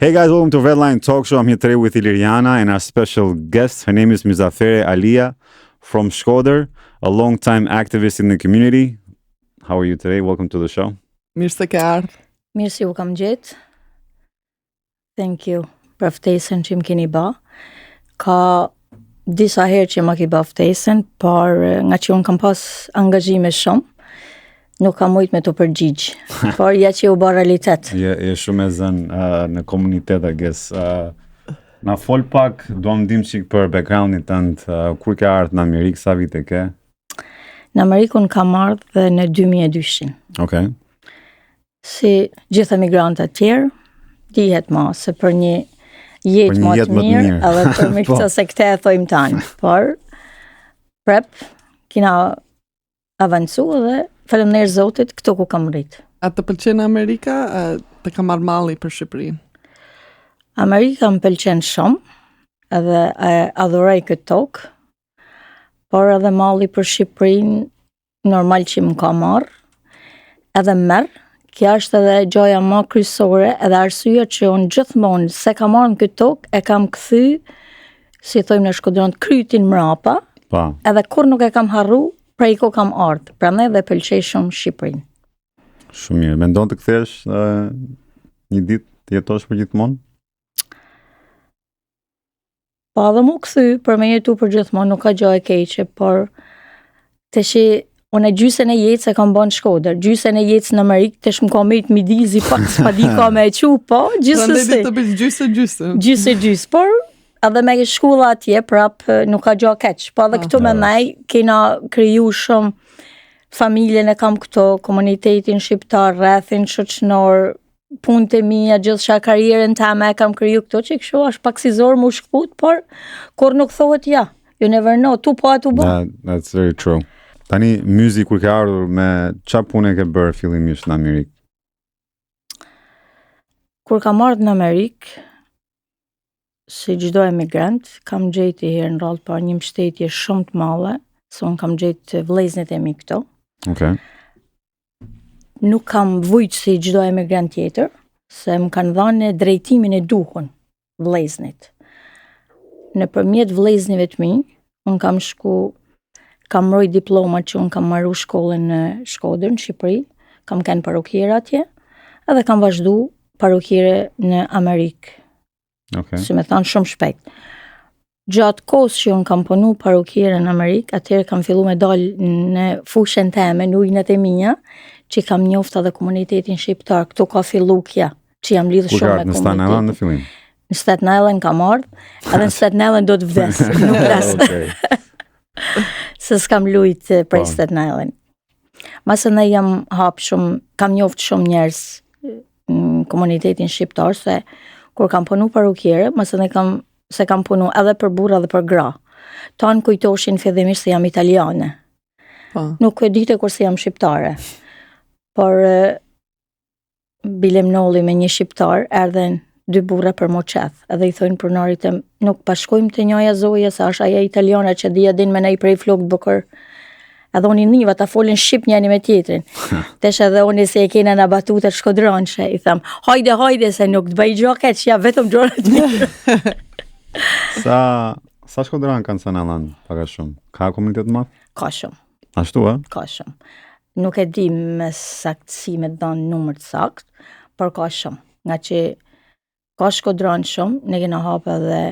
Hey guys, welcome to Redline Talk Show. I'm here today with Iliriana and our special guest. Her name is Muzafere Alia from Shkodër, a long-time activist in the community. How are you today? Welcome to the show. Mirë se ke ardhur. Mirë se u kam gjetë. Thank you për ftesën që më keni ba. Ka disa herë që më ki ba ftesën, por nga që unë kam pas angazhime shumë, nuk kam mujt me të përgjigj, por ja që u ba realitet. Je shumë e zënë në komunitet, I guess. Na fol pak, do më dim qik për backgroundin tënd, kur ke ardhur në Amerikë, sa vite ke? Në Amerikë unë kam ardhur në 2002. Okay. Si gjithë emigrantët tjerë, dihet ma se për një jetë më të mirë, edhe për më këtë se këte e thojmë tanë, por prep, kina avancu dhe faleminderit Zotit këto ku kam rritë. A të pëlqen Amerika, të ka marrë malli për Shqipërinë? Amerika më pëlqen shumë, edhe adhuroj këtë tokë, por edhe malli për Shqipërinë normal që më ka marrë, edhe merë. Kja është edhe gjoja më kryesore edhe arsyeja që unë gjithmonë se kam marrë në këtë tokë e kam kthy, si thojmë në Shkodran, krytin mrapa, edhe kur nuk e kam harru, prej ko kam ardhur. Prandaj dhe pëlqej shumë Shqipërinë. Shumë mirë. Mendon të kthesh një ditë të jetosh për gjithmonë? Po edhe mu kthy për me jetu për gjithmonë, nuk ka gjë e keqe, por tash unë gjysën e jetës e kam bën Shkodër, gjysën e jetës në Amerikë, tash më ka mejt midizi pak, s'pa di ka me e qu, po, gjithsesi. Prandaj të bëj Gjysë, por edhe me shkolla atje, prap nuk ka gjë keq, po edhe këtu me nej, kena kriju shumë familjen e kam këto, komunitetin shqiptar, rrethin shoqnor, punët e mia, gjithçka karrierën time e kam kriju këto, që kështu është pak si zor mu shkput, por kur nuk thohet ja, you never know, tu po atu bo. That's very true. Tani, muzik kur ke ardhur me qa punë ke bërë fillimisht në Amerikë? Kur kam ardhur në Amerikë, si çdo emigrant, kam gjetë herë në radhë për një mbështetje shumë të madhe, se unë kam gjetë vëllezërit e mi këto. Okay. Nuk kam vujt si çdo emigrant tjetër, se më kanë dhënë drejtimin e duhur vëllezërit. Nëpërmjet vëllezërve të mi, unë kam mbroj diplomat që unë kam marru shkollën në Shkodër, në Shqipëri, kam kanë parukjere atje, edhe kam vazhdu parukjere në Amerikë. Okay. Si me thanë shumë shpejt. Gjatë kohës që unë kam punu parukjere në Amerikë, atëherë kam fillu me dalë në fushën teme, në ujnët e mia, që kam njofta dhe komunitetin shqiptar, këtu ka fillu kja, që jam lidhë shumë me komunitetin. Në Staten Island në fillim? Në Staten Island kam ardhë, edhe në Staten Island do të vdes, nuk vdes. Se s'kam lujt prej Staten Island. Masë ne jam hap shumë, kam njoft shumë njerëz në komunitetin shqiptar, se kur kam punu parukjere, masë ne kam punu edhe për burra dhe për gra. Tanë kujtoshin fillimisht se jam italiane. Nuk e dite kur se jam shqiptare. Por bilem nolli me një shqiptar, erdhen 2 burra për mo qeth, edhe I thojnë pronarit e nuk pashkojmë të njoja zoja, sa është aja italiana që dhja din me nej prej flokët bukër, edhe unë I niva ta folin shqip njani me tjetrin. Tesh edhe unë se e kena në batutet shkodranëshe, I tham, hajde, se nuk të bëj gjoke, që ja vetëm gjorët mirë. Sa shkodran kanë sa në Alan, paka shumë? Ka komunitet madh? Ka shumë. Ashtu, Ka shumë. Nuk e di me saktësi me dhanë numër të sakt, por ka shumë. Nga që ka shkodran shumë, ne kena hapë edhe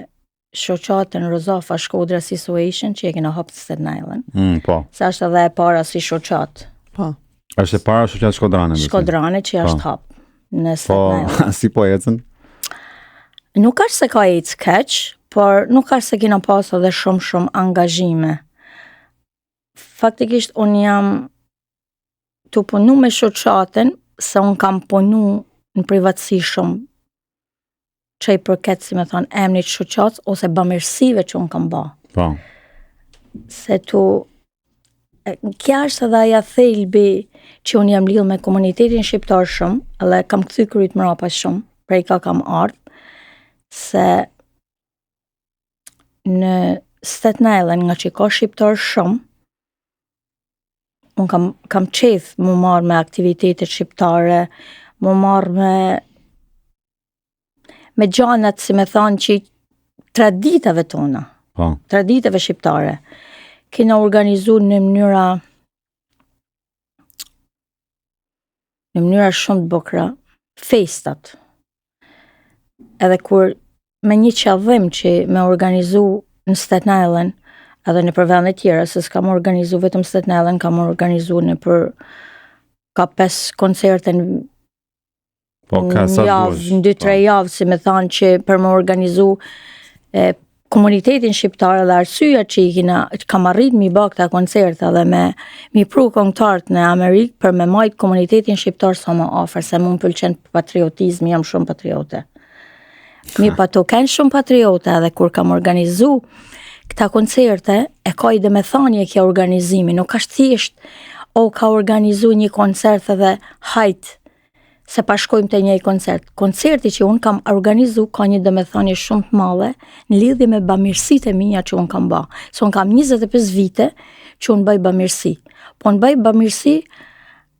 shoqatën Rozafa Shkodra Association, që e kena hapë të Staten Island. Po. Sa është edhe e para si shoqatë. Po. Është e para shoqatë Shkodrane? Shkodrane që është hapë në Staten Island. Po, si po ecën? Nuk është se ka ecë keq, por nuk është se kena pas edhe shumë angazhime. Faktikisht, unë jam të punu me shoqatën, se unë kam punu në privatësi shumë, që I përket, si me thonë, emnit shoqatës, ose bamirësive që unë kam ba. Po. Se kja është edhe aja thelbi që unë jam lidhë me komunitetin shqiptar shumë, edhe kam këthy kryt mrapa shumë, prej ka kam ardhë, se në Staten Island, nga që ka shqiptar shumë, unë kam qeth mu marrë me aktivitetet shqiptare, mu marrë me gjanat, si me thonë, që traditave tona, Po. traditave shqiptare, kena organizu në mënyra shumë të bukra, festat. Edhe kur me një qëllim që me organizu në Staten Island, edhe në për vende tjera, se s'kam organizu vetëm Staten Island, kam organizu në për ka 5 koncerte në Po, ka sa javë, duash. në 2-3 javë, si me thanë që për më organizu komunitetin shqiptar dhe arsyeja që i kam arrit mi bë këta koncerte dhe mi pru këngëtarët në Amerikë për me majt komunitetin shqiptar sa më afër, se mu më pëlqen patriotizmi, jam shumë patriote. Mi pa to kanë shumë patriote edhe kur kam organizu këta koncerte, e ka i dhe me thanje kja organizimi, nuk ashtë thjesht ka organizu një koncert edhe hajt, se pa shkojmë të një koncert. Koncerti që unë kam organizu ka një domethënie shumë të madhe në lidhje me bamirësitë e mia që unë kam bë. Se unë kam 25 vite që unë bëj bamirësi. Po unë bëj bamirësi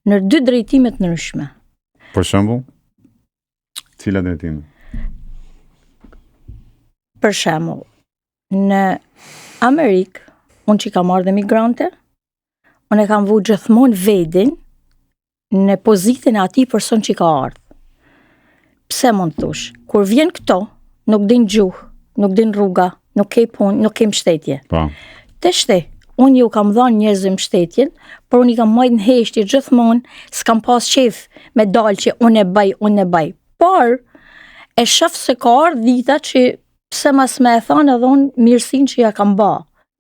në 2 drejtime të ndryshme. Për shembull, cila drejtime? Për shembull, në Amerikë, unë që kam ardhe migrante, unë e kam vu gjithmonë vedin në pozitën e atij person që ka ardhë. Pse mund të thush? Kur vjen këto, nuk din gjuhë, nuk din rruga, nuk ke punë, nuk ke mbështetje. Po. Te shte, unë ju kam dhënë njerëzve mbështetjen, por unë i kam marrë në heshtje gjithmonë, s'kam pas qef me dalë që unë e bëj. Por e shoh se ka ardhur dita që pse mas me e thonë edhe unë mirësinë që ja kam bë.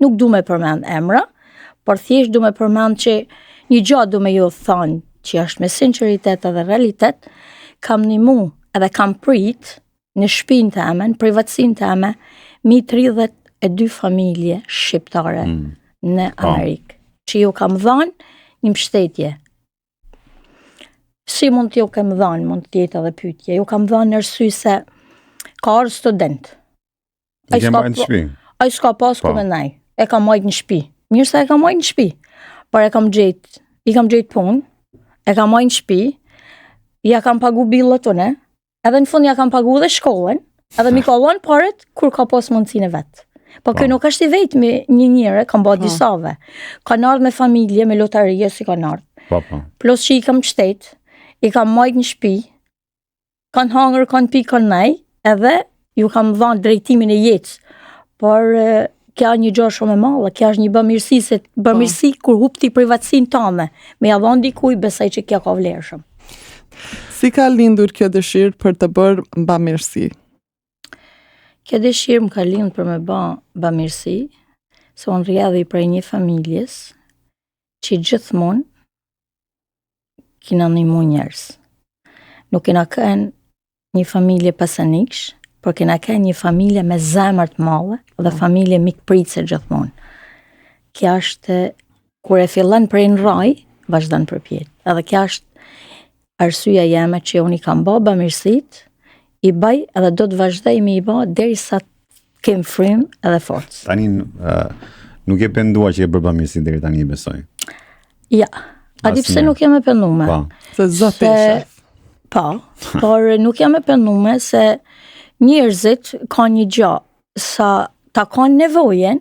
Nuk du me përmend emra, por thjesht du me përmend që një gjatë du me ju thonë që është me sinqeritet edhe realitet, kam nimu edhe kam prit në shtëpinë teme, në privatësinë teme, mi 32 familje shqiptare në Amerikë, që ju kam dhënë një mbështetje. Si mund t'ju kem dhënë, mund t'jetë edhe pyetje. Ju kam dhënë arsye se ka ardhur student. I ke marrë në shtëpi? Ai s'ka pas ku me ndaj. E kam marrë në shtëpi. Mirë se e kam marrë në shtëpi. Por i kam gjetë punë, e kam marrë në shtëpi, ja kam pagu billat tone, edhe në fund ja kam pagu dhe shkollën, edhe mi ka dhënë paret kur ka pas mundësinë vet. Po kjo nuk është i vetë me një njëre, kam bërë disave. Kanë ardhur me familje, me lotarie si kanë ardhur. Po. Plus që i kam shtet, i kam marrë në shtëpi, kanë hangër, kanë pi, kanë nej, edhe ju kam dhënë drejtimin e jetës. Por kja një gjë shumë e madhe, kja është një bamirësi, se bamirësi kur hupti privatësinë tënde, me ja dhënë dikujt, besoj që kja ka vlerëshëm. Si ka lindur kjo dëshirë për të bërë bamirësi? Kjo dëshirë më ka lindur për me bë bamirësi, se unë rrjedhi prej një familjes që gjithmonë kina ndihmu njerëz. Nuk kina kënë një familje pasaniksh, por kina kënë një familje me zemër të madhe dhe familje mikpritëse gjithmonë. Kja është, kur e fillon prej në raj, vazhdon përpjet. Edhe kja është arsyeja jeme që unë i kam bë bamirësit, i bëj edhe do të vazhdoj me i bë derisa kem frymë edhe forcë. Tani nuk e pendua që e bërë bamirësi deri tani, besoj. Ja, a di pse nuk jam e pendume? Po. Se zoti e shef. Po, por nuk jam e pendume se njerëzit ka një gjë, sa ta kanë nevojen,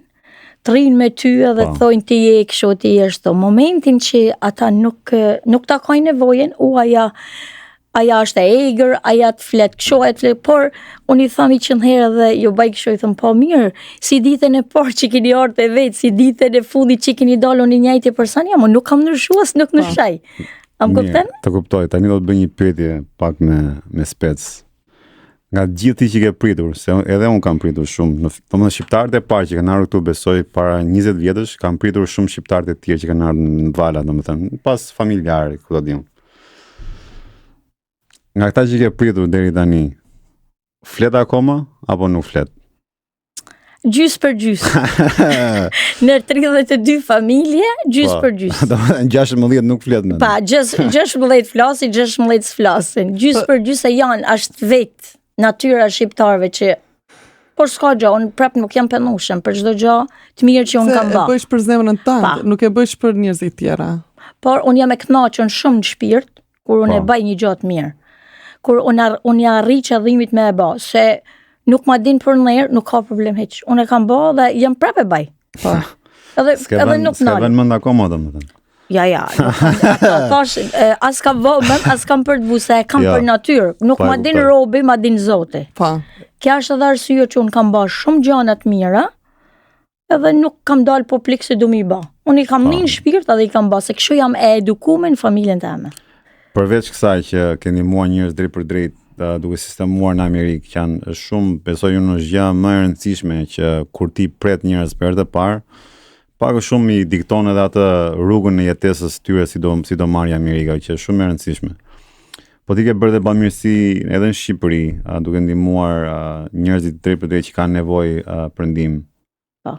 të rinë me ty edhe të thojnë ti je kështu, ti je ashtu. Momentin që ata nuk ta kanë nevojen, aja është e egër, aja të flet kështu, por unë i thami që në herë dhe jo baj kështu, i thëmë po mirë, si ditën e parë që keni ardhur e vetë, si ditën e fundit që keni dalur në njëjtë person, jam, unë nuk kam ndryshuar, nuk ndryshoj. Am kupton? Të kuptoj, tani do të bëj një pyetje pak me spec. Nga gjithë ti që ke pritur, se edhe unë kam pritur shumë, domethënë shqiptarët e parë që kanë ardhur këtu, besoj para 20 vjetësh, kam pritur shumë shqiptarët e tjerë që kanë ardhur në vala, domethënë, pas familjarë, ku do diun. Nga këta që ke pritur deri tani, flet akoma apo nuk flet? Gjys për gjys. Në 32 familje, gjys për gjys. Domethënë 16 nuk flet më. Pa, 16 flasin, 16 s'flasin. Gjys për gjys e janë, është vetë natyra shqiptarëve që por s'ka gjë, unë prap nuk jam penushëm për çdo gjë të mirë që unë kam bërë. Se e bësh për zemrën tënde, nuk e bësh për njerëzit tjera. Por unë jam e kënaqur shumë në shpirt kur unë e bëj një gjë të mirë. kur unë ja arri qëllimit me e ba, se nuk ma din për nërë, nuk ka problem heq. Unë e kam ba dhe jam prap e baj. Edhe nuk s'ke vën mend akoma domethënë. Ja, thash, as kam vëmën, as kam për të vu, se kam për natyrë. Nuk ma din robi, ma din zoti. Kja është edhe arsye që unë kam ba shumë gjanat mira, edhe nuk kam dalë po plikë se du mi ba. Unë i kam një shpirt edhe i kam ba, se kështu jam e edukume në familjen teme. Përveç kësaj që keni mua njerëz drejt për drejt, duke sistemuar në Amerikë, që janë shumë, besoj unë është gjë më e rëndësishme që kur ti pret njerëz për herë të parë, pak shumë i dikton edhe atë rrugën e jetesës tyre si do marrë Amerika, që është shumë e rëndësishme. Po ti ke bërë dhe bamirësi edhe në Shqipëri, duke ndihmuar njerëzit drejt për drejt që kanë nevojë për ndihmë. Po,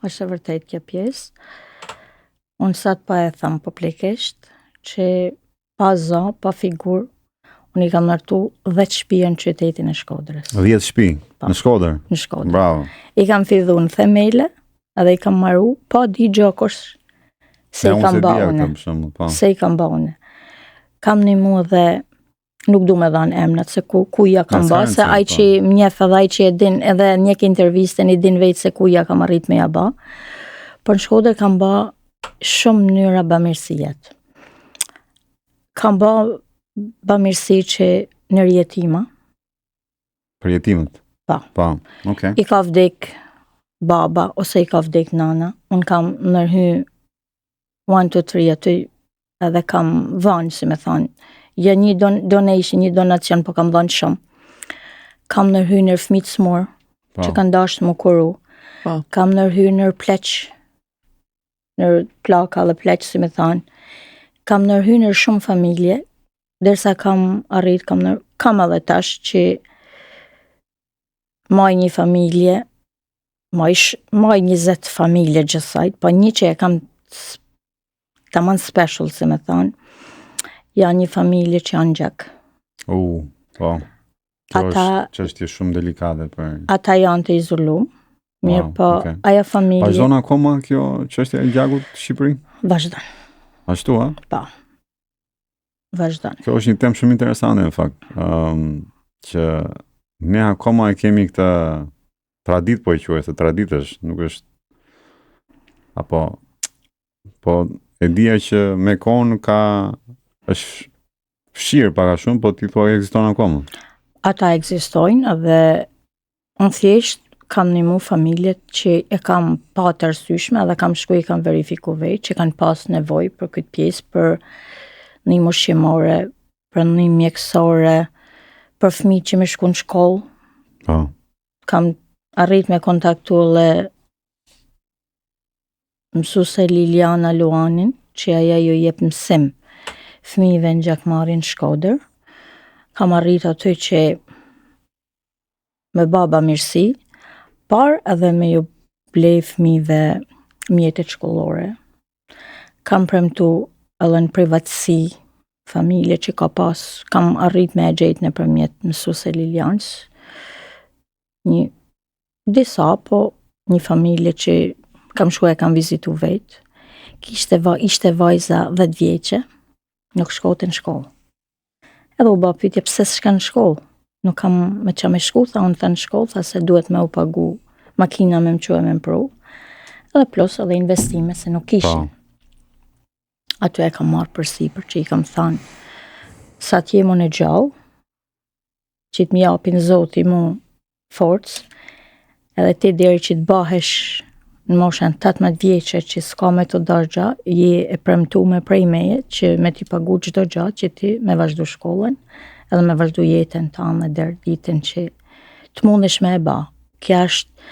është e vërtet kjo pjesë. Unë sa të pa e tham publikisht, që pa za, pa figur, unë i kam nërtu 10 shtëpi në qytetin e Shkodrës. 10 shtëpi në Shkodër? Në Shkodër. Bravo. I kam fillu në themele, edhe i kam marru, pa di gjokosh se i kam ba une. Se i kam ba une. Kam një mu dhe nuk du me dhanë emnat, se ku ja kam ba, se aj që mjef edhe aj që e din, edhe njek intervisten i din vetë se ku ja kam arrit me ja ba. Për në Shkodër kam ba shumë mënyra bamirësijet. Kam ba bamirësi që në rjetima. Për jetimet? Pa. Okay. I ka vdek baba, ose i ka vdek nana. Unë kam nërhy 1, 2, 3 aty, edhe kam dhanë, si me thonë. Ja një donation, një donacion, po kam dhanë shumë. Kam nërhy nër fëmijë smur, që kanë dashtë më kuru. Kam nërhy nër pleq, nër plaka dhe pleq, si me thonë. Kam nërhy nër shumë familje, derisa kam arrit, kam edhe tash që maj një familje, maj 20 familje gjithsajt, po një që e kam tamam special, si me thonë, janë një familje që janë gjak. Po. Që është shumë delikate për... Ata janë të izolu, mirë po, aja familje... Vazhdon akoma kjo çështja e gjakut në Shqipëri? Vazhdon. Ashtu, a? Po. Vazhdon. Kjo është një temë shumë interesante, në fakt, që ne akoma e kemi këtë tradit, po e quaj, se traditësh, nuk është... Po, e dija që me kohën është fshirë paka shumë, po ti thua ekziston akoma. Ata ekzistojnë dhe në thjesht kam një mu familjet që e kam pa të arsyeshme dhe kam shku i kam verifiku vetë që kanë pas nevoj për këtë pjesë, për një ushqimore, për një mjekësore, për fëmijë që me shku në shkollë. Kam arrit me kontaktu dhe mësuse Liliana Luanin, që aja ju jep mësim fëmijëve në Gjakmari në Shkodër. Kam arrit aty që me baba mirësi, par edhe me ju blej fëmijëve mjetet shkollore. Kam premtu edhe në privatësi familje që ka pas, kam arrit me e gjejt në përmjet mësuse Lilianës, disa, po një familje që kam shku e kam vizitu vetë, ishte vajza 10 vjeqe, nuk shkote në shkollë. Edhe u ba pyetje pse s'shka në shkollë, nuk kam me qa me shku, tha unë në shkollë, tha se duhet me u pagu makina me më quë me më pru, edhe plus edhe investime se nuk ishin. Aty e kam marrë për sipër që i kam thanë, sa t'jemu në gjallë, që t'mi japin zoti mu forcë, edhe ti deri që t'bahesh në moshën 18 vjeqe që s'ka me të dargja, je e premtu me prej meje që me t'i pagu çdo gjatë që ti me vazhdu shkollën edhe me vazhdu jetën tanë dhe deri ditën që t'mundesh me e ba. Kja është,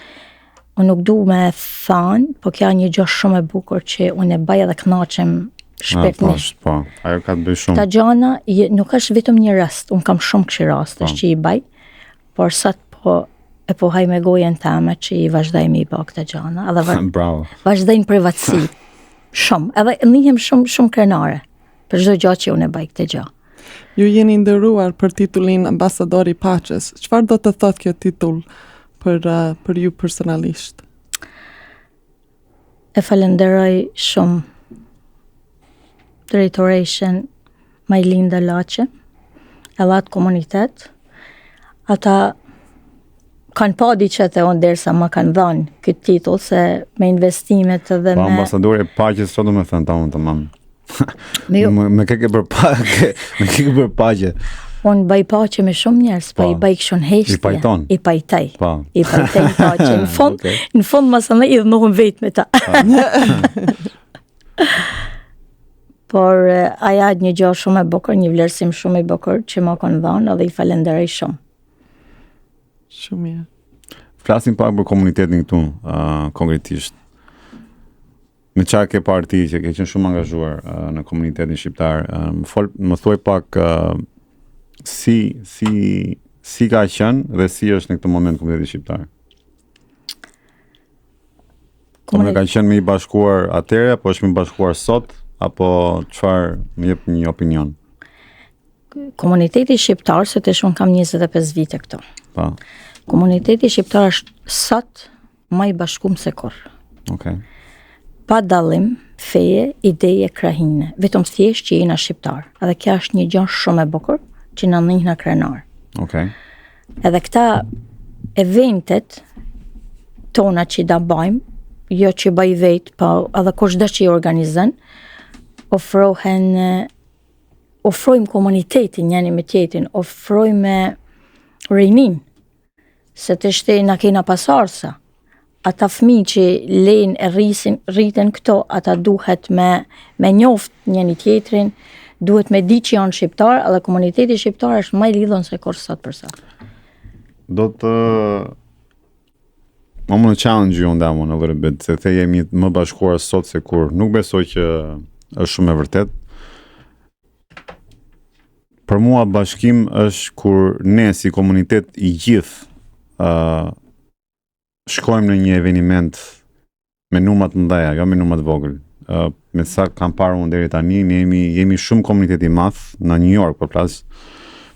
unë nuk du me e thanë, po kja një gjë shumë e bukur që unë e baj edhe kënaqem shpirtnisht. Po, ajo ka të bëj shumë. Ta gjana nuk është vetëm një rast, unë kam shumë këshi rastesh që i baj, por sa e po haj me gojen teme që i vazhdojmë i ba këta gjana, edhe vazhdojmë privatësi, shumë, edhe ndihem shumë krenare, për çdo gjë që unë e baj këta gjë. Ju jeni nderuar për titullin ambasador i paqes. Çfarë do të thotë kjo titull për ju personalisht? E falenderoj shumë drejtoreshën Majlinda Laçe, edhe atë komunitet, ata kanë pa diqet e unë derisa ma kanë dhënë këtë titull, se me investimet dhe Po, me... ambasadori e paqes, çfarë do me thënë ta unë të mamë? Me Me ke për paqe. unë bëj paqe me shumë njerëz, po i bëj këshon heshtje. I pajton. I pajtaj. Po. I pajtaj paqe. Në fund, Okej. në fund mas në idhë nuhën vetë me ta. Por aja një gjë shumë e bukur, një vlerësim shumë i bukur që ma kanë dhënë dhe i falenderoj shumë. Shumë mirë. Flasim pak për komunitetin këtu, konkretisht. Me çfarë ke parë ti që ke qenë shumë angazhuar në komunitetin shqiptar? Më thuaj pak si ka qenë dhe si është në këtë moment komuniteti shqiptar? Ka qenë me i bashkuar atëherë, apo është me i bashkuar sot, apo çfarë më jep një opinion? Komuniteti shqiptar, se të shumë kam 25 vite këto. Pa. Komuniteti shqiptar është sot më i bashkuar se kur. Okay. Pa dallim, feje, ideje, krahine. Vetëm thjesht që jena shqiptar. Edhe kjo është një gjë shumë e bukur që na njihna krenar. Okay. Edhe këta eventet tona që da bëjmë, jo që bëj vetë, po edhe kushdo që i organizën, ofrojmë komunitetin njëri me tjetrin, ofrojmë rinin, se të shte na kena pasarsa. Ata fëmijë që lejnë e rriten këto, ata duhet me njoft njëri tjetrin, duhet me di që janë shqiptar, edhe komuniteti shqiptar është më i lidhur se kur sot për sot. Do të I'm gonna challenge you on that one a little bit, se the jemi më bashkuar sot se kur. Nuk besoj që është shumë e vërtet. Për mua bashkim është kur ne si komunitet i gjithë shkojmë në një eveniment me numra të mëdha, jo me numra të vogël. Me sa kam parë unë deri tani, ne jemi shumë komunitet i madh në New York për plas,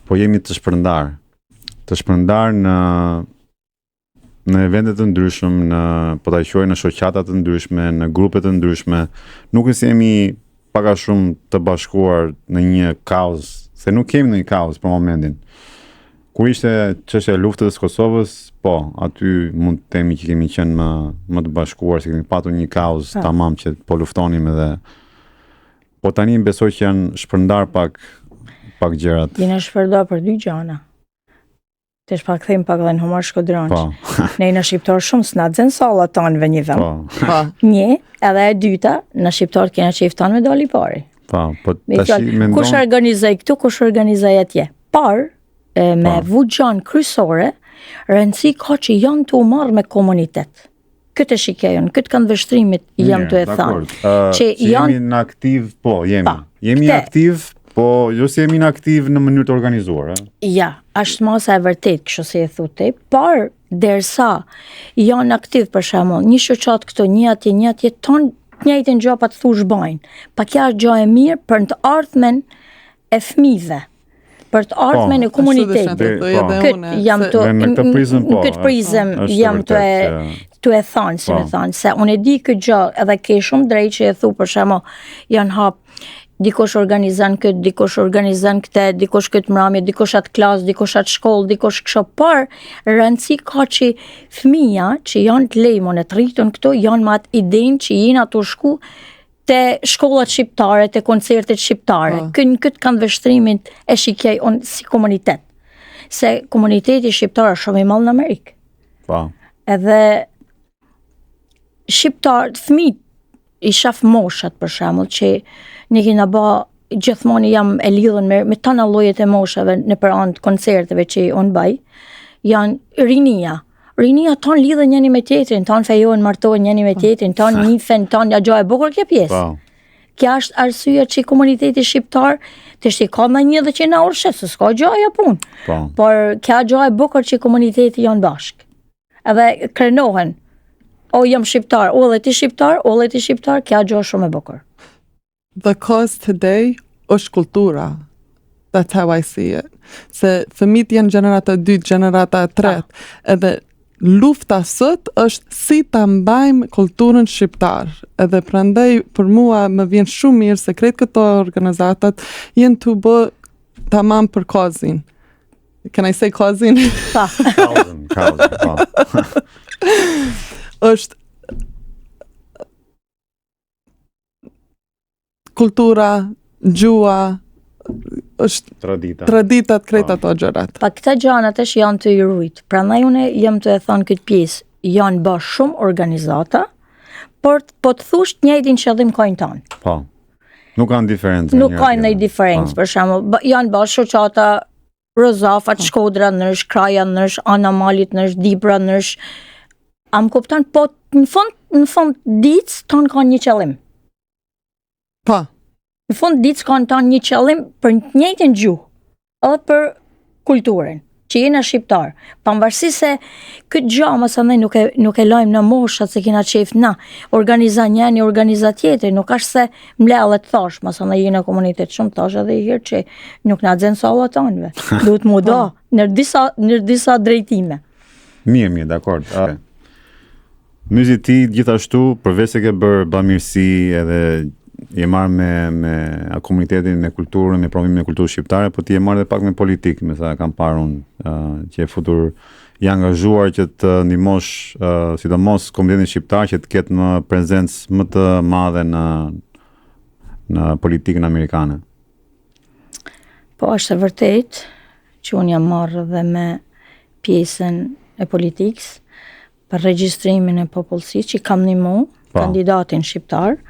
po jemi të shpërndar. Të shpërndar në evente të ndryshëm, po ta quaj në shoqata të ndryshme, në grupe të ndryshme. Nuk është jemi pak a shumë të bashkuar në një kauzë, se nuk kemi në një kauzë për momentin. Kur ishte çështja e luftës së Kosovës, po, aty mund të themi që kemi qenë më të bashkuar, se kemi patur një kauzë tamam që po luftonim edhe. Po tani besoj që janë shpërndar pak gjërat. Jena shpërndar për dy gjëra. Të shpakthejmë pak dhe në Humar Shkodranç. Po. Ne jena shqiptar shumë s'na dzën sallat tanëve një vend. Po. Një, edhe e dyta, në shqiptar kena qef tanë me dali pari. Po, tash mendon kush organizoj këtu, kush organizoj atje. Par me vugjan kryesore, rëndësi ka që janë të marrë me komunitet. Këtë shikejën, këtë kanë vështrimit jam të e thënë. Që jemi në aktiv, po, jemi. Jemi aktiv, po jo se jemi në aktiv në mënyrë të organizuar. Ja, është masa e vërtet, kështu si e thotë, par derisa janë aktiv për shembull, një shoqat këto, një atje ton njëjtën gjë pa të thush bajnë. Pa kjo është gjë e mirë për të ardhmen e fëmijëve. Për të ardhmen e komunitetit. Këtë jam të në këtë prizëm jam të e thënë, si me thënë, se unë e di këtë gjë edhe ke shumë drejt që e thu për shembull janë hap dikush organizon këtë, dikush organizon këtë, dikush këtë mramje, dikush atë klasë, dikush atë shkollë, dikush kështu, por rëndësi ka që fëmija që janë të lejmon e të rritën këto, janë me atë idenë që jenë ato shku te shkollat shqiptare, te koncertet shqiptare. Këtë kanë vështrimin e shikej unë si komunitet. Se komuniteti shqiptar është shumë i madh në Amerikë. Po. Edhe shqiptar, fëmijët i shaf moshat për shembull që ne kena ba gjithmonë jam e lidhur me tana llojet e moshave në për anë të koncerteve që unë baj, janë rinia. Rinia tonë lidhen njëri me tjetrin, tonë fejohen, martohen njëri me tjetrin, tonë nifen, tonë ja gjë e bukur kjo pjesë. Kjo është arsyeja që komuniteti shqiptar të shti ka më një dhe që na urshe, se s'ka gjë ajo punë. Por kjo gjë e bukur që komuniteti janë bashkë. Edhe krenohen. O jam shqiptar, o dhe ti shqiptar, kjo gjë shumë e bukur. The cause today është kultura. That's how I see it. Se fëmijët janë gjenerata 2, gjenerata 3. Edhe lufta sot është si ta mbajmë kulturën shqiptar. Edhe prandaj për mua më vjen shumë mirë se krejt këto organizatat janë të bë tamam për kozin. Can I say kozin? Pa. Kauzën, po. Është kultura, gjua, është traditat krejt ato gjërat. Pa këta gjanat është janë të irujt. Prandaj une jam të e thonë këtë pjesë, janë bërë shumë organizata, por po të thush të njëjtin qëllim kojnë tanë. Po. Nuk kanë diferencë. Nuk kanë ndonjë diferencë, për shembull, janë bërë shoqata Rozafat, Shkodra nësh, Kraja nësh, Ana Malit nësh, Dibra nësh. Am kupton, po në fund ditë ton kanë një qëllim. Po. Në fund ditë kanë ton një qëllim për të njëjtën gjuhë, edhe për kulturën, që jena shqiptar. Pavarësisht se këtë gjë mos andaj nuk e lajm në moshat se kena qef na, organiza njëri, organiza tjetër, nuk është se mlellet thash, mos andaj jena komunitet shumë thash edhe herë që nuk na xhen sallat tonëve. Duhet mu do në disa drejtime. Mirë, dakord. Myzi ti gjithashtu, përveç se ke bërë bamirësi edhe je marrë me komunitetin, me kulturën, me promovimin e kulturës shqiptare, po ti je marrë edhe pak me politikë, me sa kam parë unë, që je futur i angazhuar që të ndihmosh sidomos komunitetin shqiptar që të ketë një prezencë më të madhe në politikën amerikane. Po është e vërtet që unë jam marrë dhe me pjesën e politikës për regjistrimin e popullsisë që kam ndihmu kandidatin shqiptar,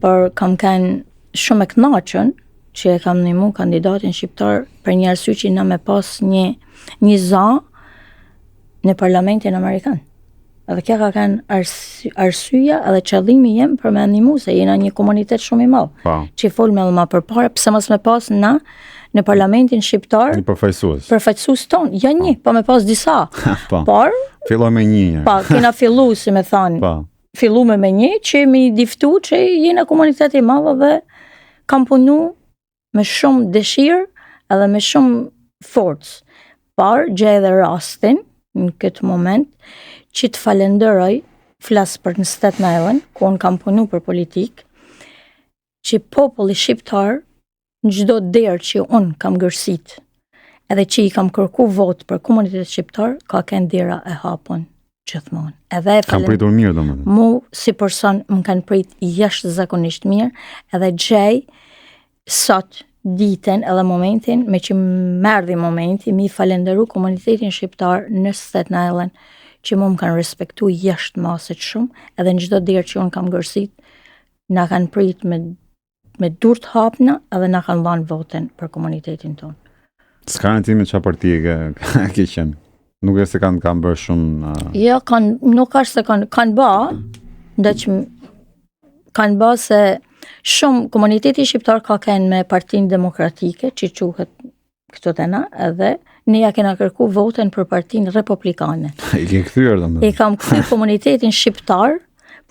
por kam kanë shumë e kënaqur që e kam ndihmu kandidatin shqiptar për një arsye që na me pas një zë në parlamentin amerikan. Edhe kjo ka kanë arsyeja edhe qëllimi jem për me ndihmu se jena një komunitet shumë i madh. Që fol me më përpara pse mos me pas na në parlamentin shqiptar. Një përfaqësues. Përfaqësues ton, jo një, po me pas disa. Por filloj me një. Po, kena fillu si me thonë. Fillume me një që mi diftu që jena komunitet i madh dhe kam punu me shumë dëshirë edhe me shumë forcë. Por gjej edhe rastin në këtë moment që të falenderoj, flas për në Staten Island, ku unë kam punu për politikë, që populli shqiptar në çdo derë që unë kam gërsit, edhe që i kam kërku votë për komunitet shqiptar, ka kënë dera e hapun gjithmonë. Edhe kam pritur mirë domethënë. Mu si person më kanë prit jashtëzakonisht mirë, edhe gjej sot ditën edhe momentin me që merdhi momenti mi falenderu komunitetin shqiptar në Staten Island që mu më kanë respektu jashtë maset shumë, edhe në çdo derë që unë kam gërsit, na kanë prit me dur të hapna edhe na kanë dhënë votën për komunitetin tonë. S'ka në ti me qa partije ke qenë? Nuk e se kanë bërë shumë... Jo, nuk është se kanë ba, ndëqë kanë ba se shumë komuniteti shqiptar ka kënë me Partinë Demokratike, që quhet këto të na, edhe ne ja kena kërku votën për Partinë Republikane. I ke kthyer domethënë. I kam kthy komunitetin shqiptar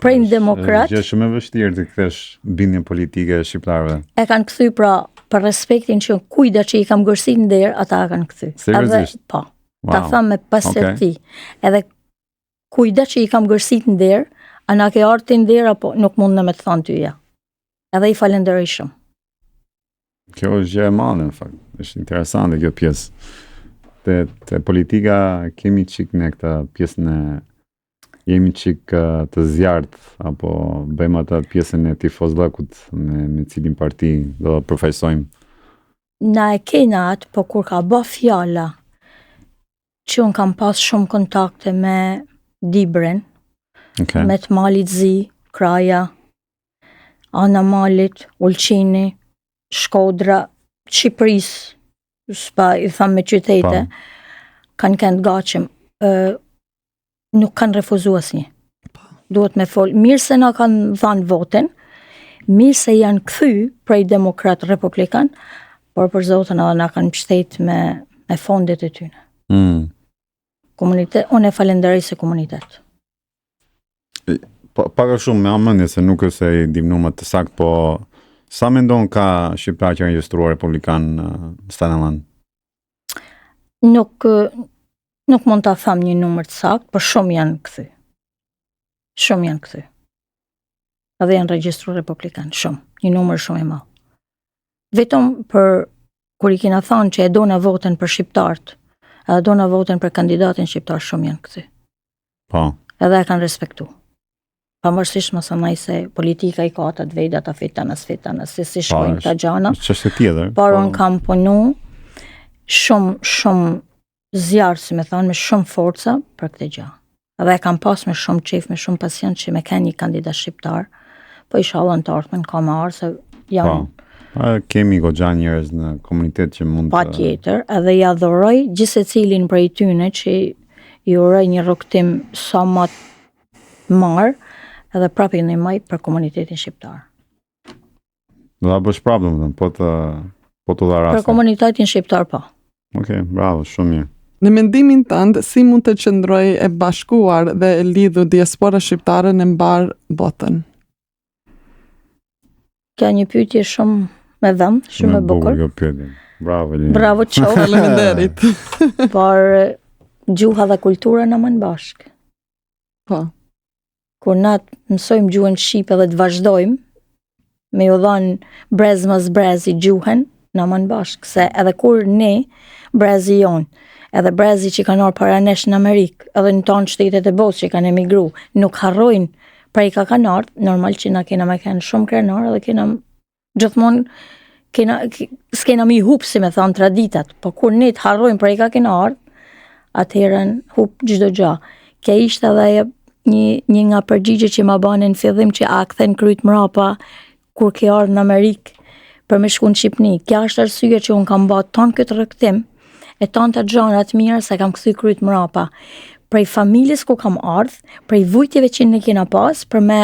prej demokrat. Gjë shumë e vështirë të kthesh bindjen politike e shqiptarëve. E kanë kthy pra për respektin që kujda që i kam gërsit në derë, ata e kanë kthy. Seriozisht? Po. Ta thamë me pasërti. Edhe kujda që i kam gërsit në derë, a na ke arti në derë, apo nuk mund në me të thonë tyja. Edhe i falenderoj shumë. Kjo është gjë e madhe, në fakt. Është interesante kjo pjesë. Te politika kemi qik në këtë pjesën e jemi qik të zjartë, apo bëjmë atë pjesën e tifozllëkut me cilin parti do përfaqësojmë. Na e kena atë, po kur ka bë fjala që unë kam pas shumë kontakte me Dibrën, me të Malit Zi, Kraja, Ana Malit, Ulqini, Shkodra, Shqipëris, s'pa i thamë me qytete, kanë kënd gachim, nuk kanë refuzu asnjë. Duhet me fol, mirë se na kanë dhanë votën, mirë se janë kthy prej demokrat republikan, por për zotën edhe na kanë mbështet me fondet e tyre. Komunitet, unë e falenderoj se komunitet. Pak a shumë me amendje se nuk është se i dimnuar të sakt, po sa mendon ka shqiptar që regjistruar republikan në Staten Island? Nuk mund ta them një numër të sakt, por shumë janë kthy. Shumë janë kthy. Edhe janë regjistruar republikan, shumë, një numër shumë i madh. Vetëm për kur I kena thonë që e dona votën për shqiptarët, edhe dona votën për kandidatin shqiptar, shumë janë këthy. Po. Edhe e kanë respektu. Pavarësisht mos anaj se politika I ka ata të vejda, ata fitanës, si shkojnë këta gjana. Çështje tjetër. Por unë kam punu shumë zjarë, si me thonë, me shumë forca për këtë gjë. Edhe e kam pas me shumë qef, me shumë pasion që me ka një kandidat shqiptar, po inshallah në të ardhmen ka më arë, se janë... Kemi goxha njerëz në komunitet që mund të... Pa tjetër, edhe ja dhuroj gjithse cilin prej tyne që I uroj një rrugtim sa më të marë, edhe prapë I ndihmoj për komunitetin shqiptar. Do ta bësh prapë, domethënë, po të dha rast. Për komunitetin shqiptar po. Okej, bravo, shumë mirë. Në mendimin tënd, si mund të qëndroj e bashkuar dhe e lidhur diaspora shqiptare në mbar botën? Kjo një pyetje shumë me vend, shumë e bukur. Kjo pyetje. Bravo, Elina. Bravo qof. Faleminderit. Por gjuha dhe kultura në mën bashk. Po. Kur na mësojmë gjuhën shqipe dhe të vazhdojmë me ju dhanë brez mas brezi gjuhën, në mën bashk. Se edhe kur ne, brezi jonë, edhe brezi që kanë orë para nesh në Amerikë, edhe në tonë shtetet e botë që kanë emigru, nuk harrojnë prej ka kanë ardhë, normal që na kena me kanë shumë krenar, edhe kena gjithmonë, s'kena mi hup, si me thonë traditat, po kur ne të harrojnë prej ka kanë ardhë, atëherën hup gjdo gja. Kja ishte edhe një nga përgjigje që ma bane në fillim që a kthen kryt mrapa kur ke ardhë në Amerikë për me shku në Shqipni. Kja është arsye që unë kam bërë tonë këtë rëktim e tonë të gjanat mirë se kam kthy kryt mrapa. Prej familjes ku kam ardhë, prej vujtjeve që ne kena pas, për me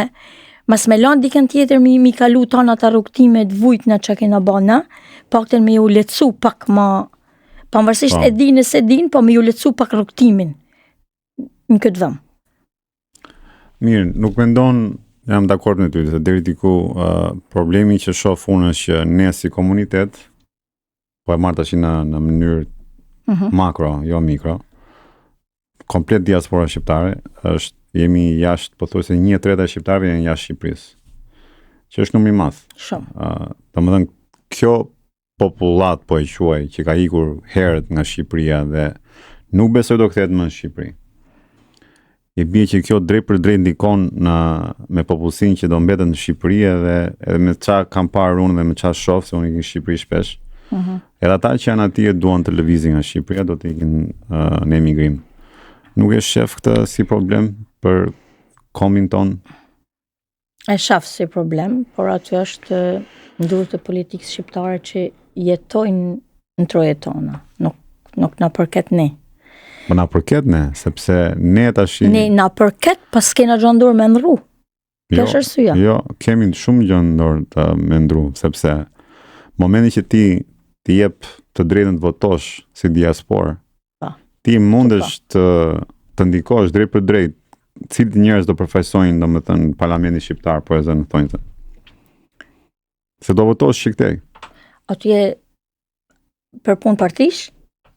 mas me lanë dikën tjetër mi kalu tonë ata rrugtime të vujtna që kena bana, pakten me ju lecu pak ma, pavarësisht e din e se din, po me ju lecu pak rrugtimin në këtë vëm. Mirë, nuk mendon, jam dakord me ty, se deri diku problemi që shoh unë është që ne si komunitet, po e marr tash në mënyrë makro, jo mikro, komplet diaspora shqiptare, jemi jashtë, pothuajse 1/3 e shqiptarëve janë jashtë Shqipërisë. Që është numër I madh. Shumë. Domethënë kjo popullat po e quaj që ka ikur herët nga Shqipëria dhe nuk besoj do kthehet më në Shqipëri. I bie që kjo drejt për drejt ndikon me popullsinë që do mbetet në Shqipëri edhe me çfarë kam parë unë dhe me çfarë shoh se unë ikim në Shqipëri shpesh. Edhe ata që janë atje duan të lëvizin nga Shqipëria do të ikin në emigrim. Nuk e shef këtë si problem për kombin ton? E shaf si problem, por aty është ndurë të politikës shqiptare që jetojnë në troje tona, nuk na përket ne. Po na përket ne, sepse ne tash ne na përket pas kena gjë me ndru. Kjo është arsyeja. Jo, kemi shumë gjë të me ndru, sepse momenti që ti jep të drejtën të votosh si diasporë, ti mundesh të ndikosh drejt për drejt cilët njerëz do përfaqësojnë domethënë parlamentin shqiptar, po e zënë thonjtë. Se do votosh çiktej. Atje për punë partish?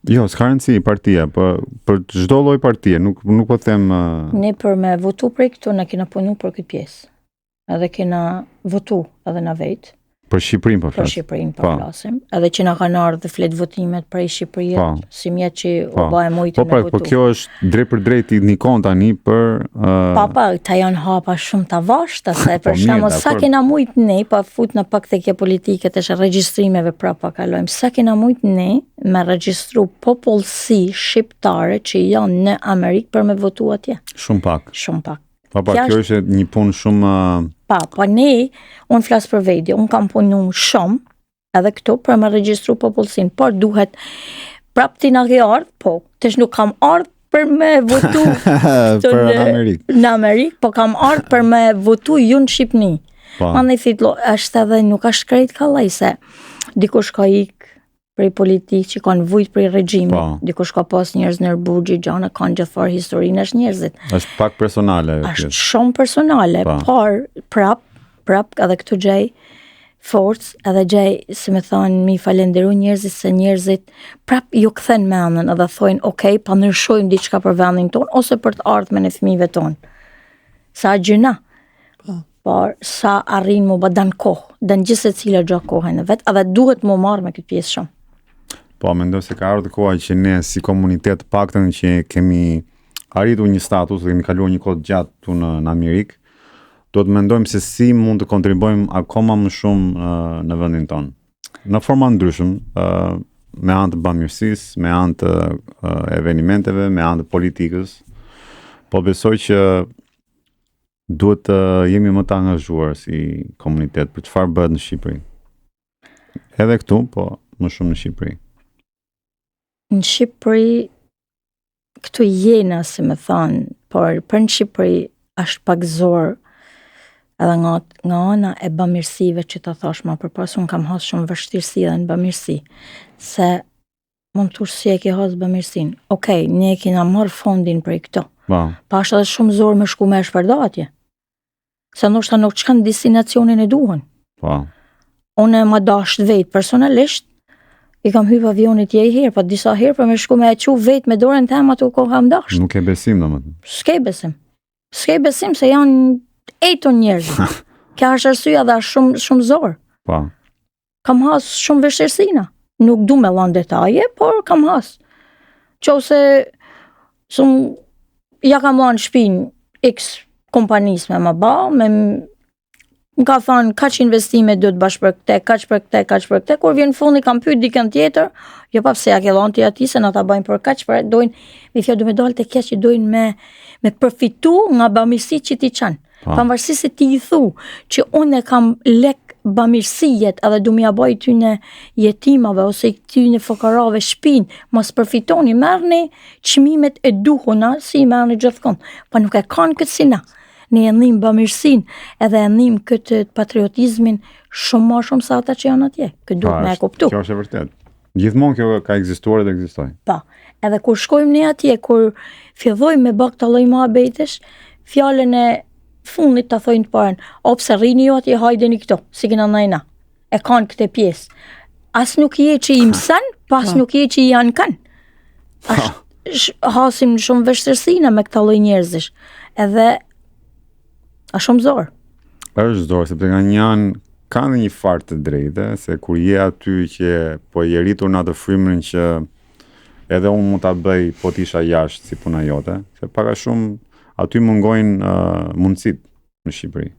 Jo, s'ka rëndësi partia, për çdo lloj partie, nuk po them ne për me votu prej këtu na kena punu për këtë pjesë. Edhe kena votu edhe na vetë. Për Shqipërinë po flas. Për Shqipërinë po flasim. Edhe që na kanë ardhur dhe flet votimet prej Shqipërisë, si mjet që u bë mujtë me votu. Po kjo është drejt për drejt I ndikon tani për Pa, ta janë hapa shumë të vashta, se për shembull sa kena mujtë ne, pa fut në pak tek politike të regjistrimeve prapa kalojmë. Sa kena mujtë ne me regjistru popullsi shqiptare që janë në Amerikë për me votu atje. Shumë pak. Shumë pak. Pa, kjo është një punë shumë... Pa ne, unë flasë për vejdi, unë kam punu shumë, edhe këtu për me regjistru popullsin, por duhet prap ti në ke ardhë, po, tesh nuk kam ardhë për me votu në Amerikë, po kam ardhë për me votu ju në Shqipni. Ma në thitlo, është edhe nuk është krejt kallaj, se dikush ka ikë prej politikë që kanë vujt prej regjimit, dikush ka pas njerëz në burgji, gjana kanë gjithfar historinë është njerëzit. Është pak personale. Është shumë personale, por prap edhe këtu gjej forcë, edhe gjej, si me thonë, mi falenderu njerëzit se njerëzit prap ju kthen mendën edhe thojnë, okay, pa ndryshojmë diçka për vendin ton ose për të ardhmen e fëmijëve ton. Sa gjëna. Por sa arrin mu badan kohë, dan gjithse cila gjë kohën e vet, edhe duhet mu marrë me këtë pjesë shumë. Po, mendoj se ka ardhur koha që ne si komunitet paktën që kemi arritur një status, kemi kaluar një kohë gjatë tu në Amerikë, do të mendojmë se si mund të kontribuojmë akoma më shumë në vendin tonë. Në forma ndryshëm, me anë të bamirësisë, me anë të evenimenteve, me anë të politikës, po besoj që duhet të jemi më të angazhuar si komunitet për çfarë bëhet në Shqipëri. Edhe këtu, po më shumë në Shqipëri. Në Shqipëri, këtu jena, si me thonë, por për në Shqipëri është pak zorë edhe nga ana e bamirësive që të thash ma përpas, unë kam hasë shumë vështirësi dhe në bamirësi, se mund të si e ke hasë bamirësin. Okej, ne kena marrë fondin për i këto, pa është edhe shumë zorë me shku me shpërdatje, se ndoshta nuk çkan destinacionin e duhen. Unë ma dasht vetë personalisht, i kam hyp avionit je herë, po disa herë për me shku me e qu vetë me dorën tema të ko kam dasht. Nuk e besim domethënë. S'ke besim se janë eton njerëz. Kjo është arsyeja dhe është shumë zorë. Kam has shumë vështirësina. Nuk du me lanë detaje, por kam has. Qose ja kam lanë shpinë X kompanisë me më ba, më ka thënë kaq investime do të bash për këte, kaq për këte, kur vjen fundi kam pyet dikën tjetër, jo pa pse ja ke dhënë ti atij se na ta bëjnë për kaq, për dojnë, me fjalë do me dalë te kjo që dojnë me përfitu nga bamirësitë që ti çan. Pavarësisht se ti i thu që unë kam lek bamirësijet edhe du m'ja bëj ty në jetimave ose ty në fokarave shpinë, mos përfitoni, merrni çmimet e duhuna si i merrni gjithkohë, pa nuk e kanë këtë si na. Ne e ndhim bamirësin edhe e ndhim këtë patriotizmin shumë ma shumë sa ata që janë atje. Këtë duhet me e kuptu. Kjo është e vërtet. Gjithmonë kjo ka ekzistuar dhe ekzistoj. Pa, edhe kur shkojmë ne atje, kur fillojmë me bak të lloj muhabetesh, fjalën e fundit të thojnë të parën, pse rrini jo atje, hajdeni këto, si kena ndajna. E kanë këtë pjesë. As nuk je që i mësën, pas nuk je që i janë kanë. Hasim shumë vështirësina me këta lloj njerëzish. Edhe a shumë zorë. Është zorë, sepse nga njënë ka në një farë të drejtë, se kur je aty që po je rritur në atë frymën që edhe unë mund ta bëj po t'isha jashtë si puna jote, se paka shumë aty mungojnë mundësit në Shqipëri.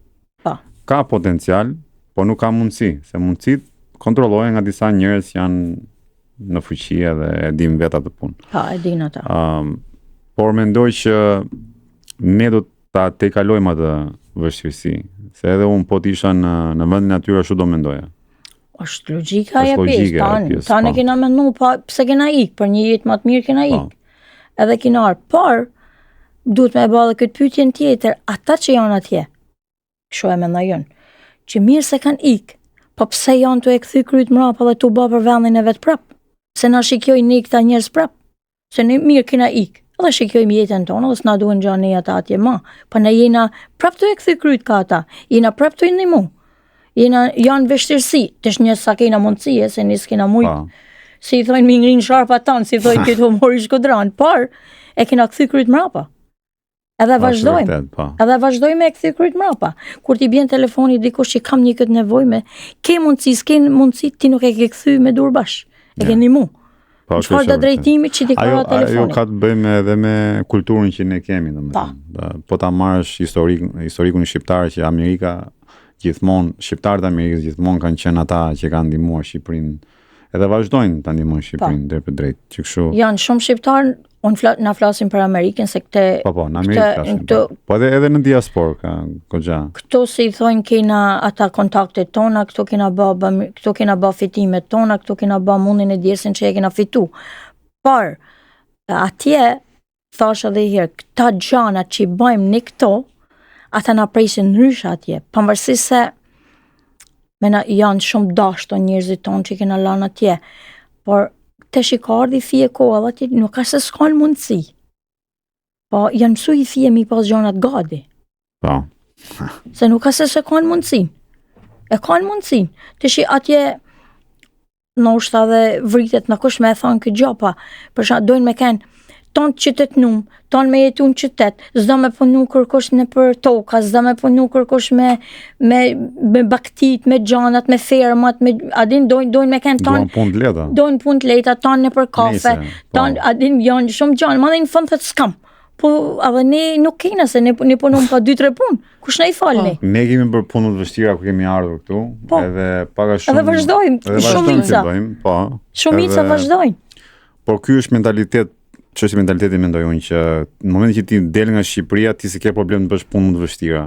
Ka potencial, po nuk ka mundësi, se mundësit kontrollohen nga disa njerëz që janë në fuqi edhe e dim vetë atë punë. E din ata. Por mendoj që ne do ta tejkalojmë atë vështirësi, se edhe unë po t'isha në vendin atyre ashtu do mendoja. Është logjika e pjesë, tanë kena mendu, pse kena ikë, për një jetë më të mirë kena ikë. Edhe kena arë, por duhet me e bëllë këtë pyetjen tjetër, ata që janë atje, kështu e mendojnë, që mirë se kanë ikë, po pse janë të e kthy kryt mrapa dhe të bë për vendin e vet prap, se na shikojnë ne këta njerëz prap, se ne mirë kena ikë. Dhe shikojmë jetën tonë, dhe s'na duhen gjani ata atje ma. Pa ne jena prap të e kthy kryt ka ata, jena prap të i ndihmu. Janë vështirësi, të një sa kena mundësie, se nis kena mujtë, si i thojnë mi ngrinë sharpa tanë, si i thojnë këtë humori shkodran, por e kena kthy kryt mrapa. Edhe vazhdojmë e kthy kryt mrapa. Kur ti bjen telefoni dikush që kam një këtë nevojme, ke mundësi, ti nuk e ke kthy me dur bash, e ke ndihmu. Çfarë do drejtimi që ti ka telefonit? Ajo ka të bëjmë edhe me kulturën që ne kemi, domethënë. Po ta marrësh historikun shqiptar që Amerika gjithmonë, shqiptarët e Amerikës gjithmonë kanë qenë ata që kanë ndihmuar Shqipërinë, edhe vazhdojnë ta ndihmojnë Shqipërinë drejt për drejt. Që kështu. Janë shumë shqiptarë, na flasim për Amerikën se këtë. Po, në Amerikë. Po edhe në diasporë ka goxha. Këto si i thonë kena ata kontaktet tona, këto kena bë fitimet tona, këto kena bë mundin e djersin që e kena fitu. Por atje thash edhe herë, këta gjana që i bëjmë ne këto, ata na presin ndryshe atje, pavarësisht se janë shumë dashto njerëzit tonë që kena lanë atje, por të shikardi fije kohë atje nuk ka se s'kanë mundësi. Po janë mësu i fije mi pas gjanat gadi. Se nuk ka se s'kanë mundësi. E kanë mundësi. Të shi atje në ushta dhe vritet në kush me e thonë këtë gjapa, për shkak dojnë me kenë ton qytetnum, ton me jetu në qytet, s'do me punu kërkosh në për toka, s'do me punu kërkosh me baktit, me gjanat, me fermat, adin dojnë me kënë ton... Dojnë punë të leta. Dojnë punë të leta, ton në për kafe, ton, adin janë shumë gjanë, ma dhe në fund thët s'kam. Po, edhe ne nuk kena se ne punum pa 2-3 punë, kush ne I falni? Ne kemi për punët vështira ku kemi ardhur këtu, edhe paga shumë... Edhe vazhdojmë, shumica. Shumica vazhdojnë. Por ky është mentalitet, çështja mentaliteti mendoj unë që në momentin që ti del nga Shqipëria, ti se ke problem të bësh punë të vështira.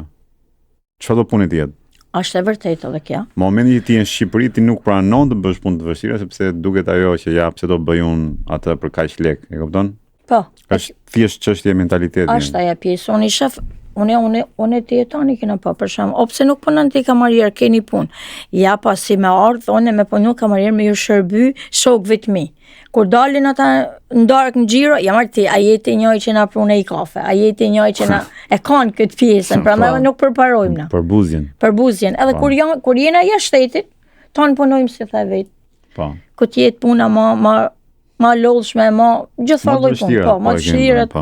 Çfarë do punë ti jetë? Është e vërtetë edhe kjo. Në momentin që ti je në Shqipëri, ti nuk pranon të bësh punë të vështira sepse duket ajo që ja pse do bëj unë atë për kaq lek, e kupton? Po. Është thjesht çështje mentaliteti. Është ajo pjesë. Unë shef, unë të jetoni kena pa për shemb. O pse nuk punon ti kamarier, keni punë. Ja pa si me ardh, unë me punu kamarier me ju shërby shokëve të mi. Kur dalin ata ndark në xhiro, ja marr ti, a jeti njëri që na prunë I kafe, a jeti njëri që na e kanë këtë pjesën, prandaj nuk përparojmë na. Për buzjen. Për buzjen. Edhe kur jena jashtë shtetit, ton punojmë si tha vet. Po. Ku të jetë puna ma lodhshme, ma gjithfarë lloj punë, po, ma të vështirat.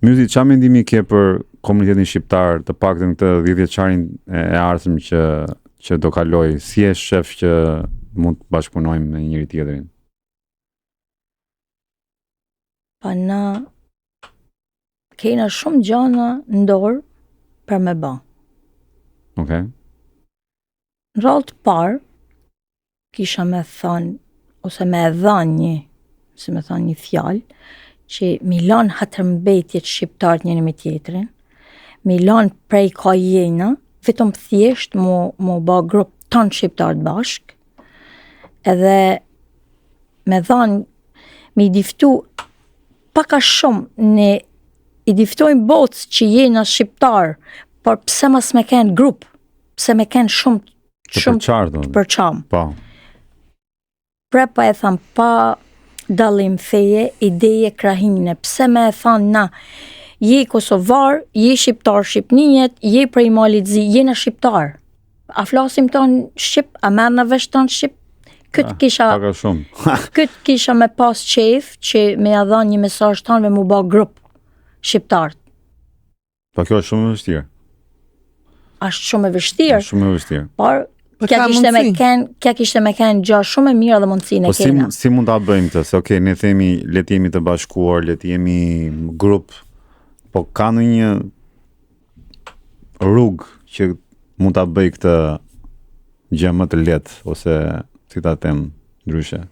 Myzi, çfarë mendimi ke për komunitetin shqiptar, të paktën këtë 10 vjeçarin e ardhshëm që do kaloj, si e shef që mund të bashkëpunojmë me njëri tjetrin? Pa na kena shumë gjana në dorë për me ba. Okay. Në rallë të parë, kisha me thënë, ose me dhënë një fjalë, që Milan hatërmbetjet shqiptarët njëri me tjetrin, Milan prej ka jena, vetëm thjesht mu ba grup tanë shqiptarët bashk, edhe me dhanë, me I diftu paka shumë ne I diftojnë botës që jena shqiptarë, por pse mas me kenë grup, pse me kenë shumë të përqamë. Po. Prepa e thamë pa dalim feje, ideje krahine, pse me e thamë na, je Kosovar, je shqiptar Shqipninjet, je prej Malit Zi, jena shqiptar. A flasim tonë Shqip, a merë në vesh tonë Shqip? Këtë kisha me pas qef që me ja dhanë një mesazh tanëve mu ba grup shqiptarët. Po kjo është shumë e vështirë. Është shumë e vështirë. Është shumë e vështirë. Por kja kishte me kenë gjë shumë e mirë dhe mundësinë e kena. Si mund ta bëjmë këtë? Se le të themi, le të jemi të bashkuar, le të jemi grup, po ka ndonjë rrugë që mund ta bëj këtë gjë më të lehtë ose si ta them ndryshe.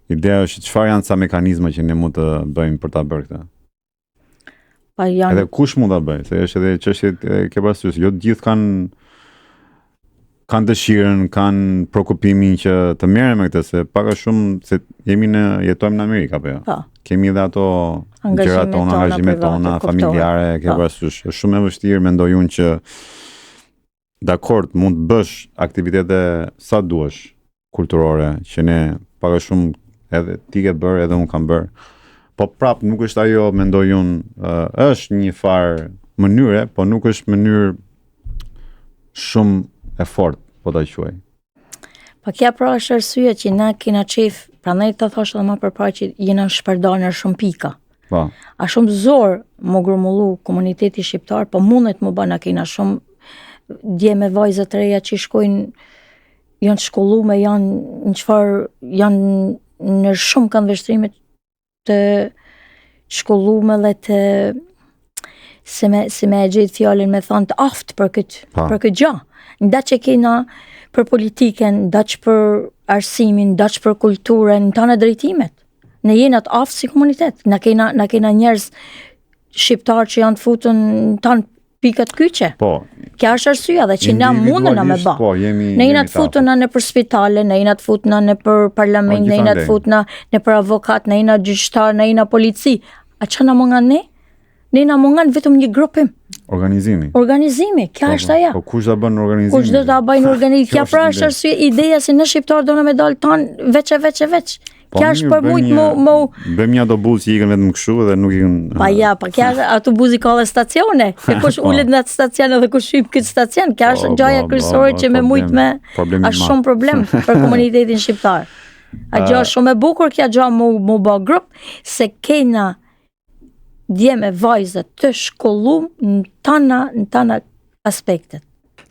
Ideja është çfarë janë ca mekanizma që ne mund të bëjmë për ta bërë këtë. Edhe kush mund ta bëjë, se është edhe çështje ke parasysh, jo të gjithë kanë dëshirën, kanë prekupimin që të merren me këtë, se pak a shumë se jetojmë në Amerikë apo jo. Po. Kemi edhe ato gjërat tona, angazhimet tona familjare, ke parasysh. Është shumë e vështirë mendoj unë që dakord mund të bësh aktivitete sa duash kulturore, që ne pak a shumë edhe ti ke bërë, edhe unë kam bërë. Po prap nuk është ajo, mendoj unë, është një farë mënyre, po nuk është mënyrë shumë e fortë, po ta quaj. Po kja pra është arsye që na kena qef, prandaj të thosh edhe më përpara që jena shpërdarë në shumë pika. Po. A shumë zorë më grumullu komuniteti shqiptar, po mundet më bëna kena shumë dje me vajzat reja që shkojnë, janë shkollume, janë në çfarë, janë në shumë kanë vështrimet të shkollume dhe të si me e gjithë fjallin me thonë të aftë për këtë gjë. Nda që kena për politiken, nda që për arsimin, nda që për kulturën, në tane drejtimet. Ne jena të aftë si komunitet. Na kena njerëz shqiptar që janë të futën në tanë pikat kyqe. Po. Kja është arsyeja dhe që na mundën na me ba. Ne jena të futëna në për spitale, ne jena të futëna në për parlament, ne jena të futëna në për avokat, ne jena gjyqtar, ne jena polici. A që na mungan ne? Ne na mungan vetëm një grupim. Organizimi, kja është aja. Po kush da bën organizimin? Kush do ta bëjnë organizimin? Kja pra është arsye, ideja se në shqiptar do në me dalë tanë veç. Kja është për mujtë më... Bëjmë një autobus që ikën vetëm kështu dhe nuk ikën... Pa ja, pa kja autobusi ka dhe stacione. Se kush ullet në atë stacion dhe kush hyp këtë stacion. Kja është gjaja kryesore që me mujtë me... është shumë problem për komunitetin shqiptar. A gjë është shumë e bukur kja gjë mu bë grup, se kena dje me vajzët të shkollum në tana aspektet.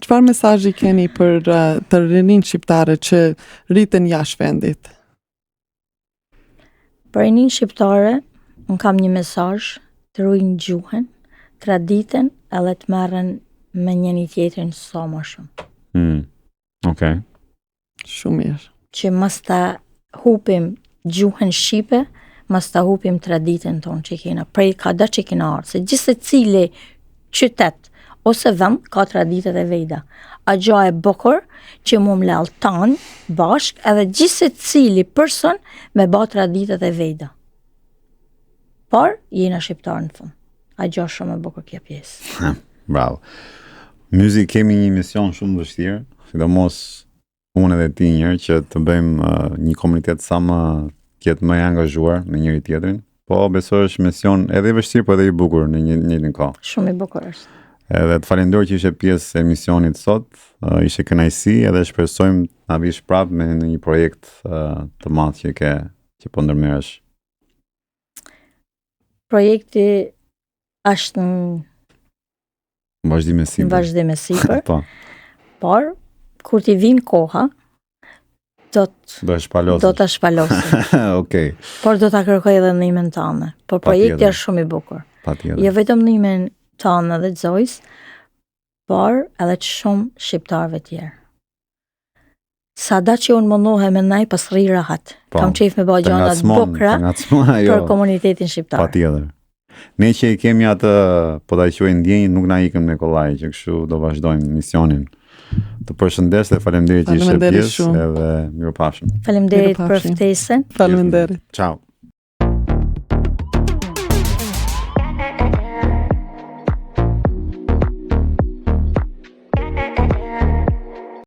Çfarë mesazhi keni për të rinin shqiptare që rriten jashtë vendit? Për rinin shqiptare, unë kam një mesazh të ruajnë gjuhën, traditën, edhe të merren me njëri tjetrin sa më shumë. Okej. Shumë mirë. Që mos ta hupim gjuhën shqipe, mos ta hupim traditën tonë që kena. Prej ka da që kena ardhur, se gjithë secili qytet ose vend ka traditat e veta. A gjë e bukur që mu m'lell tanë bashk edhe gjithë secili person me bë traditat e veta. Por jena shqiptar në fund. A gjë shumë e bukur kjo pjesë. Bravo. Muzik kemi një mision shumë vështirë, sidomos unë edhe ti njërë që të bëjmë një komunitet sa më tjetë më i angazhuar me njëri tjetrin, po besoj është mision edhe i vështirë, po edhe i bukur në një kohë. Shumë i bukur është. Edhe të falenderoj që ishe pjesë e emisionit sot, ishe kënaqësi edhe shpresojmë na vish prapë me një projekt të madh që po ndërmerresh. Projekti është në vazhdim e sipër. Po. Por kur t'i vin koha, do ta shpalosim. Okej. Por do ta kërkoj edhe ndihmën tënde. Por projekti është shumë i bukur. Patjetër. Jo vetëm ndihmën tënde dhe Zois, por edhe të shumë shqiptarëve tjerë. Sada që unë mundohem me naj pas rri rahat. Kam qef me bëj gjëra të bukura për komunitetin shqiptar. Patjetër. Ne që i kemi atë, po ta quaj ndjenjë, nuk na ikëm me kollaj, që kështu do vazhdojmë misionin. Të përshëndes dhe faleminderit që ishe pjesë edhe mirupafshim. Faleminderit për ftesën. Faleminderit. Ciao.